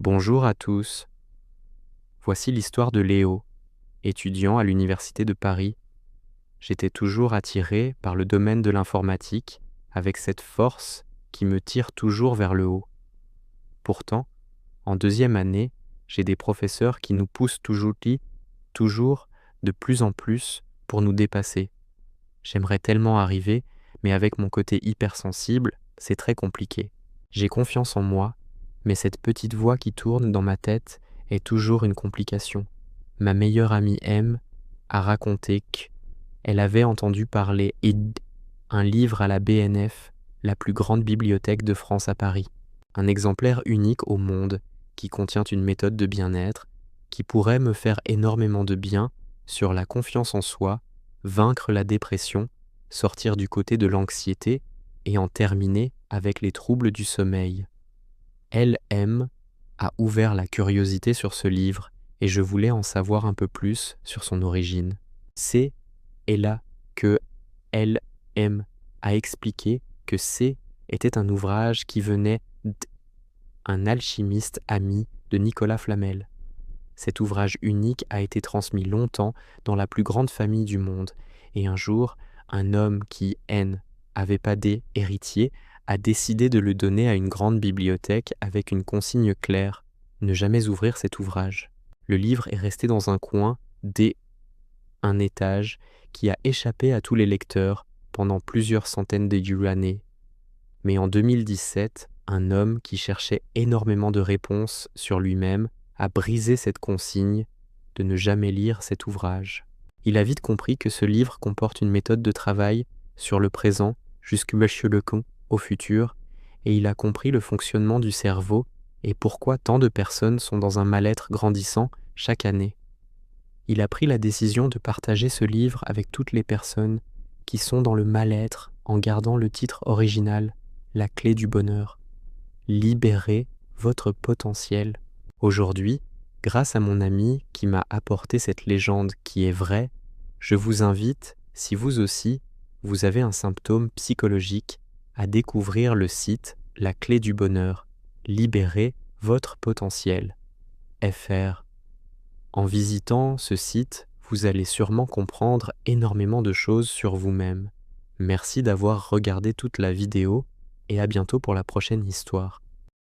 Bonjour à tous. Voici l'histoire de Léo, étudiant à l'Université de Paris. J'étais toujours attiré par le domaine de l'informatique, avec cette force qui me tire toujours vers le haut. Pourtant, en deuxième année, j'ai des professeurs qui nous poussent toujours de plus en plus pour nous dépasser. J'aimerais tellement arriver, mais avec mon côté hypersensible, c'est très compliqué. J'ai confiance en moi, mais cette petite voix qui tourne dans ma tête est toujours une complication. Ma meilleure amie M a raconté qu'elle avait entendu parler un livre à la BNF, la plus grande bibliothèque de France à Paris. Un exemplaire unique au monde qui contient une méthode de bien-être qui pourrait me faire énormément de bien sur la confiance en soi, vaincre la dépression, sortir du côté de l'anxiété et en terminer avec les troubles du sommeil. LM a ouvert la curiosité sur ce livre et je voulais en savoir un peu plus sur son origine. C'est là que LM a expliqué que C était un ouvrage qui venait d'un alchimiste ami de Nicolas Flamel. Cet ouvrage unique a été transmis longtemps dans la plus grande famille du monde et un jour, un homme qui, avait pas d'héritier, a décidé de le donner à une grande bibliothèque avec une consigne claire, ne jamais ouvrir cet ouvrage. Le livre est resté dans un coin un étage qui a échappé à tous les lecteurs pendant plusieurs centaines d'années. Mais en 2017, un homme qui cherchait énormément de réponses sur lui-même a brisé cette consigne de ne jamais lire cet ouvrage. Il a vite compris que ce livre comporte une méthode de travail sur le présent jusqu'à au futur, et il a compris le fonctionnement du cerveau et pourquoi tant de personnes sont dans un mal-être grandissant chaque année. Il a pris la décision de partager ce livre avec toutes les personnes qui sont dans le mal-être en gardant le titre original, La clé du bonheur. Libérez votre potentiel. Aujourd'hui, grâce à mon ami qui m'a apporté cette légende qui est vraie, je vous invite, si vous aussi, vous avez un symptôme psychologique, à découvrir le site La clé du bonheur. Libérez votre potentiel. FR. En visitant ce site, vous allez sûrement comprendre énormément de choses sur vous-même. Merci d'avoir regardé toute la vidéo et à bientôt pour la prochaine histoire.